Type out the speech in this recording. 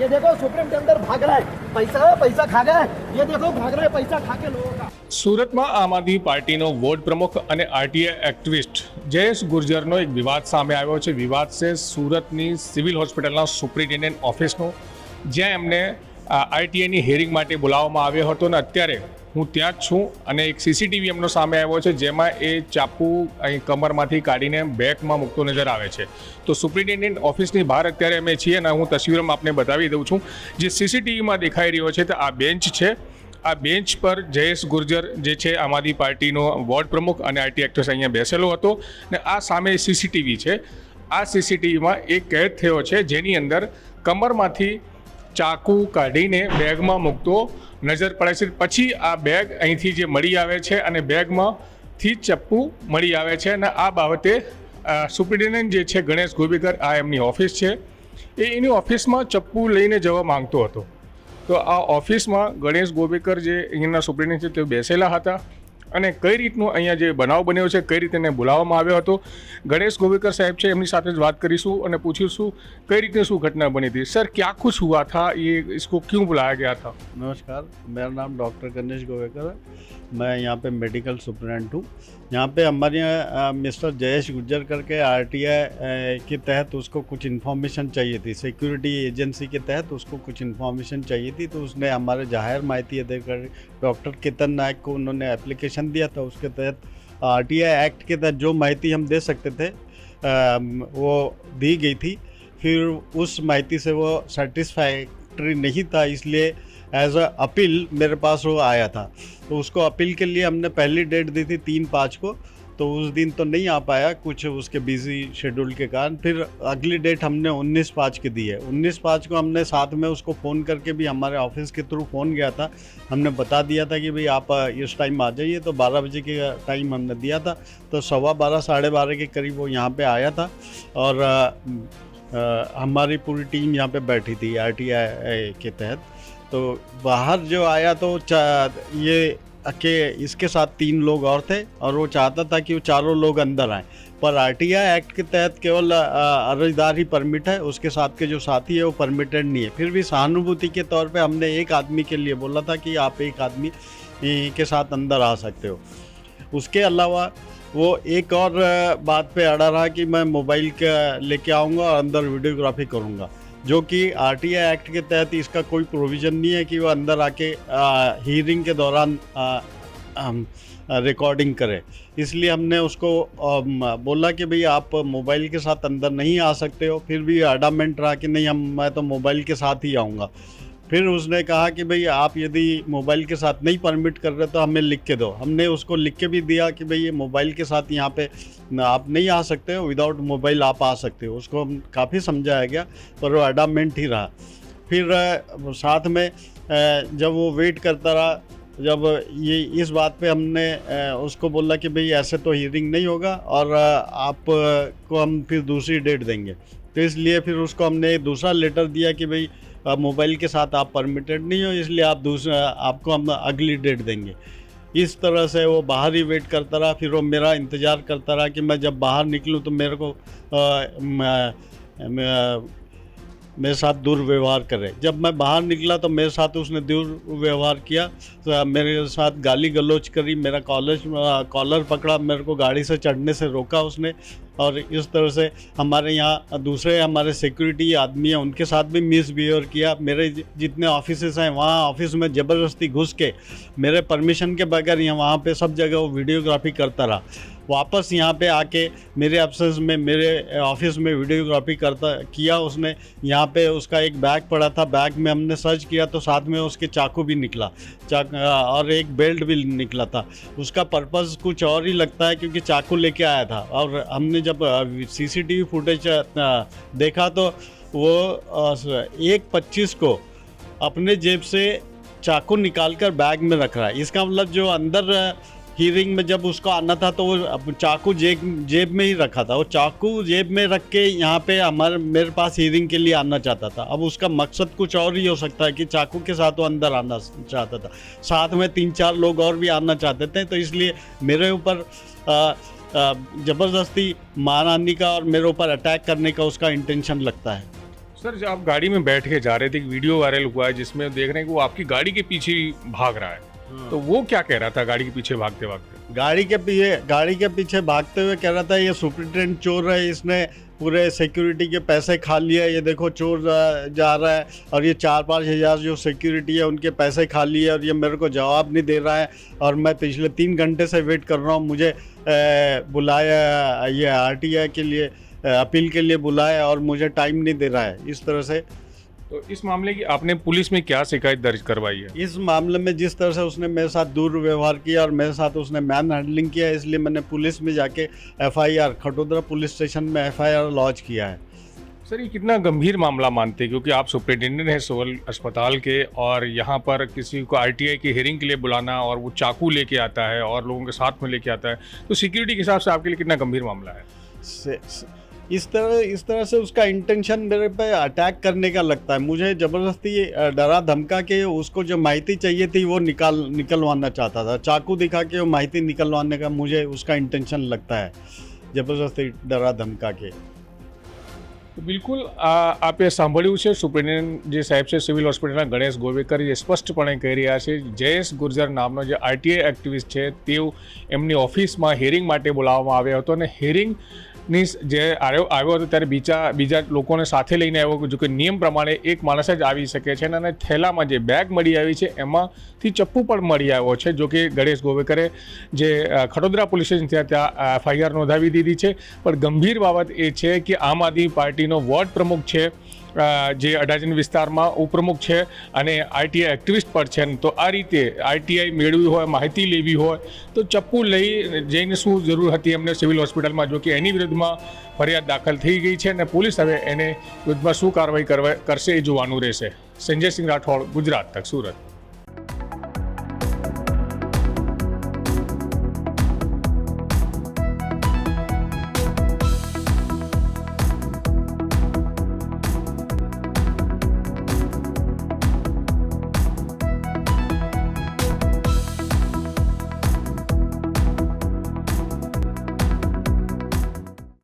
ये देखो सुप्रिंटेंडेंट भाग रहा है, पैसा खा गया है। ये देखो भाग रहा है पैसा खा के लोगों का। સુરતમાં આમ આદમી પાર્ટીનો વોર્ડ પ્રમુખ અને આરટીઆઈ એક્ટિવિસ્ટ જયેશ ગુર્જરનો એક વિવાદ સામે આવ્યો છે. વિવાદ છે સુરતની સિવિલ હોસ્પિટલના સુપ્રિન્ટેન્ડન્ટ ઓફિસનો, જ્યાં એમને આરટીઆઈની હિયરિંગ માટે બોલાવવામાં આવ્યો હતો અને અત્યારે હું ત્યાં જ છું અને એક સીસીટીવી એમનો સામે આવ્યો છે, જેમાં એ ચાપુ અહીં કમરમાંથી કાઢીને બેગમાં મૂકતો નજર આવે છે. તો સુપ્રિન્ટેન્ડન્ટ ઓફિસની બહાર અત્યારે અમે છીએ અને હું તસવીરોમાં આપને બતાવી દઉં છું. જે સીસીટીવીમાં દેખાઈ રહ્યો છે તો આ બેન્ચ છે. આ બેન્ચ પર જયેશ ગુર્જર જે છે આમ આદમી પાર્ટીનો વોર્ડ પ્રમુખ અને આરટી એક્ટિવિસ્ટ અહીંયા બેસેલો હતો ને આ સામે સીસીટીવી છે. આ સીસીટીવીમાં એક કેદ થયો છે, જેની અંદર કમરમાંથી ચાકુ કાઢીને બેગમાં મૂકતો નજર પડે છે. પછી આ બેગ અહીંથી જે મળી આવે છે અને બેગમાંથી ચપ્પુ મળી આવે છે અને આ બાબતે સુપ્રિન્ટેન્ડન્ટ જે છે ગણેશ ગોબીકર, આ એમની ઓફિસ છે, એની ઓફિસમાં ચપ્પુ લઈને જવા માંગતો હતો. તો આ ઓફિસમાં ગણેશ ગોબીકર જે અહીંના સુપ્રિન્ટેન્ડન્ટ છે તે બેસેલા હતા અને કઈ રીતનું અહીંયા જે બનાવ બન્યો છે, કઈ રીતે એને બોલાવવામાં આવ્યો હતો, ગણેશ ગોબીકર સાહેબ છે એમની સાથે જ વાત કરીશું અને પૂછીશું કઈ રીતે શું घटना बनी थी. सर क्या कुछ हुआ था, ये इसको क्यों बुलाया गया था? नमस्कार, मेरा नाम डॉक्टर गणेश गोवेकर है. मैं यहाँ पे मेडिकल सुपरिटेंडेंट हूँ. यहाँ पे हमारे यहाँ मिस्टर जयेश गुर्जर करके आरटीआई के तहत उसको कुछ इन्फॉर्मेशन चाहिए थी, सिक्योरिटी एजेंसी के तहत उसको कुछ इन्फॉर्मेशन चाहिए थी. तो उसने हमारे जाहिर माहिती देकर डॉक्टर केतन नायक को उन्होंने एप्लीकेशन दिया था. उसके तहत आरटीआई एक्ट के तहत जो माहिती हम दे सकते थे वो दी गई थी. फिर उस माहिती से वो सेटिस्फैक्ट्री नहीं था, इसलिए एज अ अपील मेरे पास वो आया था. तो उसको अपील के लिए हमने पहली डेट दी थी 3/5 को. तो उस दिन तो नहीं आ पाया, कुछ उसके बिजी शेड्यूल के कारण. फिर अगली डेट हमने 19/5 की दी है. 19/5 को हमने साथ में उसको फ़ोन करके भी, हमारे ऑफिस के थ्रू फ़ोन गया था, हमने बता दिया था कि भाई आप इस टाइम आ जाइए. तो 12 बजे के टाइम हमने दिया था. तो 12:15 साढ़े 12 के करीब वो यहाँ पे आया था और हमारी पूरी टीम यहाँ पे बैठी थी आरटीआई के तहत. तो बाहर जो आया तो ये के इसके साथ 3 लोग और थे और वो चाहता था कि वो चारों लोग अंदर आएँ. पर आरटीआई एक्ट के तहत केवल अर्जदार ही परमिट है, उसके साथ के जो साथी है वो परमिटेड नहीं है. फिर भी सहानुभूति के तौर पे हमने एक आदमी के लिए बोला था कि आप एक आदमी के साथ अंदर आ सकते हो. उसके अलावा वो एक और बात पे अड़ा रहा कि मैं मोबाइल का लेके आऊँगा और अंदर वीडियोग्राफी करूँगा, जो कि आरटीआई एक्ट के तहत इसका कोई प्रोविज़न नहीं है कि वो अंदर आके हीयरिंग के दौरान रिकॉर्डिंग करे. इसलिए हमने उसको बोला कि भाई आप मोबाइल के साथ अंदर नहीं आ सकते हो. फिर भी अडामेंट रहा कि नहीं, मैं तो मोबाइल के साथ ही आऊँगा. फिर उसने कहा कि भाई आप यदि मोबाइल के साथ नहीं परमिट कर रहे तो हमें लिख के दो. हमने उसको लिख के भी दिया कि भाई ये मोबाइल के साथ यहाँ पे आप नहीं आ सकते हो, विदाउट मोबाइल आप आ सकते हो. उसको हम काफ़ी समझाया गया पर वो अडामेंट ही रहा. फिर साथ में जब वो वेट करता रहा, जब ये इस बात पे हमने उसको बोला कि भाई ऐसे तो हियरिंग नहीं होगा और आपको हम फिर दूसरी डेट देंगे. तो इसलिए फिर उसको हमने दूसरा लेटर दिया कि भाई मोबाइल के साथ आप परमिटेड नहीं हो, इसलिए आपको हम अगली डेट देंगे. इस तरह से वो बाहर ही वेट करता रहा. फिर वो मेरा इंतज़ार करता रहा कि मैं जब बाहर निकलूँ तो मेरे को मेरे साथ दुर्व्यवहार करे. जब मैं बाहर निकला तो मेरे साथ उसने दुर्व्यवहार किया. तो मेरे साथ गाली गलौज करी, मेरा कॉलर पकड़ा, मेरे को गाड़ी से चढ़ने से रोका उसने. और इस तरह से हमारे यहाँ दूसरे हमारे सिक्योरिटी आदमी हैं, उनके साथ भी मिसबिहेव किया. मेरे जितने ऑफिसेस हैं वहाँ ऑफिस में ज़बरदस्ती घुस के मेरे परमिशन के बगैर यहाँ वहाँ पे सब जगह वो वीडियोग्राफी करता रहा. वापस यहाँ पे आके मेरे अफसर्स में, मेरे ऑफिस में वीडियोग्राफी किया उसने. यहाँ पे उसका एक बैग पड़ा था, बैग में हमने सर्च किया तो साथ में उसके चाकू भी निकला, और एक बेल्ट भी निकला था. उसका पर्पज़ कुछ और ही लगता है क्योंकि चाकू लेके आया था. और हमने जब सीसीटीवी फुटेज देखा तो वो 1:25 को अपने जेब से चाकू निकालकर बैग में रख रहा है. इसका मतलब जो अंदर हियरिंग में जब उसको आना था तो वो चाकू जेब में ही रखा था. वो चाकू जेब में रख के यहाँ पे मेरे पास हियरिंग के लिए आना चाहता था. अब उसका मकसद कुछ और ही हो सकता है कि चाकू के साथ वो अंदर आना चाहता था. साथ में 3-4 लोग और भी आना चाहते थे. तो इसलिए मेरे ऊपर ज़बरदस्ती मारहानि का और मेरे ऊपर अटैक करने का उसका इंटेंशन लगता है. सर जब आप गाड़ी में बैठ के जा रहे थे, एक वीडियो वायरल हुआ है जिसमें देख रहे हैं कि वो आपकी गाड़ी के पीछे ही भाग रहा है, तो वो क्या कह रहा था गाड़ी के पीछे भागते भागते? गाड़ी के पीछे भागते हुए कह रहा था ये सुपरिटेंडेंट चोर है, इसने पूरे सिक्योरिटी के पैसे खा लिया, ये देखो चोर जा रहा है और ये 4-5 हज़ार जो सिक्योरिटी है उनके पैसे खा लिए और ये मेरे को जवाब नहीं दे रहा है और मैं पिछले 3 घंटे से वेट कर रहा हूँ, मुझे बुलाया ये आरटीआई के लिए अपील के लिए बुलाया और मुझे टाइम नहीं दे रहा है, इस तरह से। तो इस मामले की आपने पुलिस में क्या शिकायत दर्ज करवाई है? इस मामले में जिस तरह से उसने मेरे साथ दुर्व्यवहार किया और मेरे साथ उसने मैन हैंडलिंग किया, इसलिए मैंने पुलिस में जाके एफआईआर खटोदरा पुलिस स्टेशन में एफआईआर लॉन्च किया है। सर ये कितना गंभीर मामला मानते हैं, क्योंकि आप सुपरिटेंडेंट हैं सिविल अस्पताल के और यहाँ पर किसी को आरटीआई की हियरिंग के लिए बुलाना और वो चाकू लेके आता है और लोगों के साथ में लेके आता है, तो सिक्योरिटी के हिसाब से आपके लिए कितना गंभीर मामला है? इस तरह से उसका इंटेंशन मेरे पे अटैक करने का लगता है। मुझे ज़बरदस्ती डरा धमका के उसको जो माहिती चाहिए थी वो निकलवाना चाहता था, चाकू दिखा के वो माहिती निकलवाने का मुझे उसका इंटेंशन लगता है, ज़बरदस्ती डरा धमका के। તો બિલકુલ આપે સાંભળ્યું છે સુપ્રિન્ટેન્ડન્ટ જે સાહેબ છે સિવિલ હોસ્પિટલના ગણેશ ગોવેકર એ સ્પષ્ટપણે કહી રહ્યા છે જયેશ ગુર્જર નામનો જે આરટીઆઈ એક્ટિવિસ્ટ છે તેઓ એમની ઓફિસમાં હિયરિંગ માટે બોલાવવામાં આવ્યો હતો અને હિયરિંગની જે આવ્યો હતો ત્યારે બીજા લોકોને સાથે લઈને આવ્યો, જો કે નિયમ પ્રમાણે એક માણસ જ આવી શકે છે અને થેલામાં જે બેગ મળી આવી છે એમાંથી ચપ્પુ પણ મળી આવ્યો છે, જો કે ગણેશ ગોવેકરે જે ખડોદરા પોલીસ સ્ટેશન ત્યાં એફઆઈઆર નોંધાવી દીધી છે। પણ ગંભીર બાબત એ છે કે આમ આદમી પાર્ટીનો વોર્ડ પ્રમુખ છે જે અડાજણ વિસ્તારમાં ઉપપ્રમુખ છે અને આરટીઆઈ એક્ટિવિસ્ટ પણ છે, તો આ રીતે આરટીઆઈ મેળવી હોય, માહિતી લેવી હોય તો ચપ્પુ લઈ જઈને શું જરૂર હતી એમને સિવિલ હોસ્પિટલમાં, જો કે એની વિરુદ્ધમાં ફરિયાદ દાખલ થઈ ગઈ છે અને પોલીસ હવે એને વિરુદ્ધમાં શું કાર્યવાહી કરશે એ જોવાનું રહેશે। સંજય સિંહ રાઠોડ, ગુજરાત તક, સુરત।